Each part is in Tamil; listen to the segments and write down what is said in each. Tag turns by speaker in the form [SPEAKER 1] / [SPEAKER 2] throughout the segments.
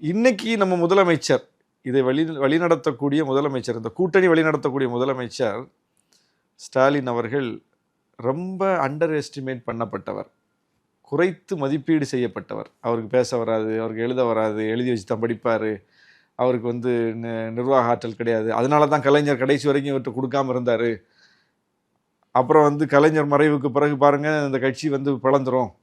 [SPEAKER 1] இன்னைக்கு நம்ம முதலமைச்சர் இதை வழிநடத்தக்கூடிய முதலமைச்சர், இந்த கூட்டணி வழிநடத்தக்கூடிய முதலமைச்சர் ஸ்டாலின் அவர்கள் ரொம்ப அண்டர் எஸ்டிமேட் பண்ணப்பட்டவர், குறைத்து மதிப்பீடு செய்யப்பட்டவர். அவருக்கு பேச வராது, அவருக்கு எழுத வராது, எழுதி வச்சு தான் படிப்பார், அவருக்கு நிர்வாக ஆற்றல் கிடையாது, அதனால தான் கலைஞர் கடைசி வரைக்கும் இவர்கிட்ட கொடுக்காம இருந்தார். அப்புறம் கலைஞர் மறைவுக்கு பிறகு பாருங்கள் இந்த கட்சி பிளந்துரும்,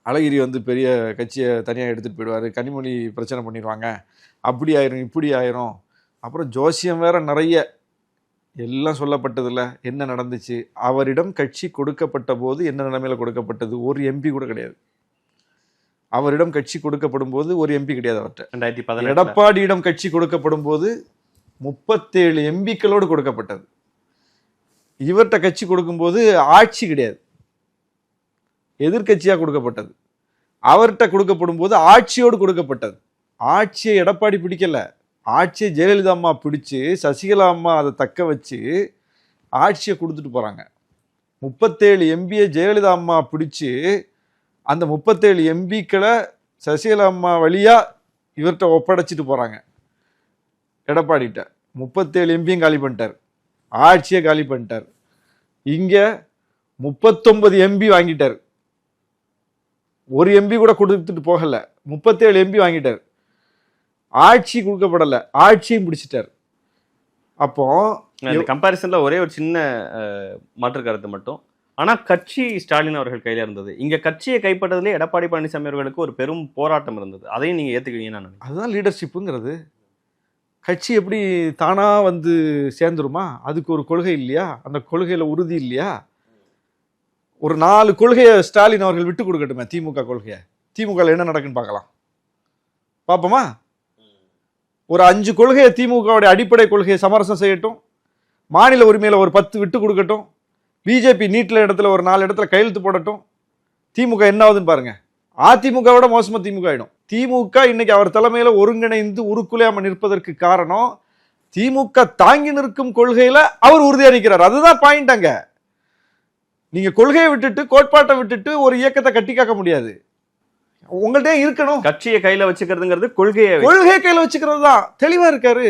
[SPEAKER 1] அழகிரி பெரிய கட்சியை தனியாக எடுத்துகிட்டு போயிடுவார், கனிமொழி பிரச்சனை பண்ணிடுவாங்க, அப்படி ஆயிரும் இப்படி ஆயிரும். அப்புறம் ஜோசியம் வேற நிறைய எல்லாம் சொல்லப்பட்டதில்ல. என்ன நடந்துச்சு, அவரிடம் கட்சி கொடுக்கப்பட்ட போது என்ன நிலைமையில் கொடுக்கப்பட்டது, ஒரு எம்பி கூட கிடையாது. அவரிடம் கட்சி கொடுக்கப்படும் போது ஒரு எம்பி கிடையாது அவர்கிட்ட. எடப்பாடியிடம் கட்சி கொடுக்கப்படும் போது 37 எம்பிக்களோடு கொடுக்கப்பட்டது. இவர்கிட்ட கட்சி கொடுக்கும்போது ஆட்சி கிடையாது, எதிர்கட்சியாக கொடுக்கப்பட்டது. அவர்கிட்ட கொடுக்கப்படும் போது ஆட்சியோடு கொடுக்கப்பட்டது. ஆட்சியை எடப்பாடி பிடிக்கல, ஆட்சியை ஜெயலலிதா அம்மா பிடிச்சு சசிகலா அம்மா அதை தக்க வச்சு ஆட்சியை கொடுத்துட்டு போகிறாங்க. 37 எம்பியை ஜெயலலிதா அம்மா பிடிச்சி அந்த 37 எம்பிக்களை சசிகலா அம்மா வழியாக இவர்கிட்ட ஒப்படைச்சிட்டு போகிறாங்க எடப்பாடிகிட்ட. 37 எம்பியும் காலி பண்ணிட்டார், ஆட்சியை காலி பண்ணிட்டார். இங்கே 39 எம்பி வாங்கிட்டார், ஒரு எம்பி கூட கொடுத்துட்டு போகல, 37 எம்பி வாங்கிட்டார், ஆட்சி கொடுக்கப்படலை, ஆட்சியும் பிடிச்சிட்டார். அப்போ
[SPEAKER 2] கம்பாரிசன்ல ஒரே ஒரு சின்ன மாற்று கருத்து மட்டும், ஆனா கட்சி ஸ்டாலின் அவர்கள் கையில இருந்தது. இங்க கட்சியை கைப்பற்றதுல எடப்பாடி பழனிசாமி அவர்களுக்கு ஒரு பெரும் போராட்டம் இருந்தது, அதையும் நீங்க ஏத்துக்கிறீங்கன்னா?
[SPEAKER 1] அதுதான் லீடர்ஷிப்புங்கிறது. கட்சி எப்படி தானா சேர்ந்துருமா? அதுக்கு ஒரு கொள்கை இல்லையா? அந்த கொள்கையில உறுதி இல்லையா? ஒரு 4 கொள்கையை ஸ்டாலின் அவர்கள் விட்டு கொடுக்கட்டுமே, திமுக கொள்கையை. திமுக என்ன நடக்குன்னு பார்க்கலாம், பார்ப்போமா? ஒரு 5 கொள்கையை திமுகவுடைய அடிப்படை கொள்கையை சமரசம் செய்யட்டும், மாநில உரிமையில ஒரு 10 விட்டு கொடுக்கட்டும், பிஜேபி நீட்ல இடத்துல ஒரு 4 இடத்துல கையெழுத்து போடட்டும். திமுக என்ன ஆகுதுன்னு பாருங்க. அதிமுக விட மோசமா திமுக ஆயிடும். திமுக இன்னைக்கு அவர் தலைமையில ஒருங்கிணைந்து உருக்குலையாம நிற்பதற்கு காரணம் திமுக தாங்கி நிற்கும் கொள்கையில அவர் உறுதியா நிற்கிறார். அதுதான் பாயிண்ட். அங்க நீங்க கொள்கையை விட்டுட்டு கோட்பாட்டை விட்டுட்டு ஒரு இயக்கத்தை கட்டி காக்க முடியாது. உங்கள்கிட்ட இருக்கணும்.
[SPEAKER 2] கட்சியை கையில வச்சுக்கிறதுங்கிறது கொள்கையை
[SPEAKER 1] கையில வச்சுக்கிறது தான். தெளிவா இருக்காரு.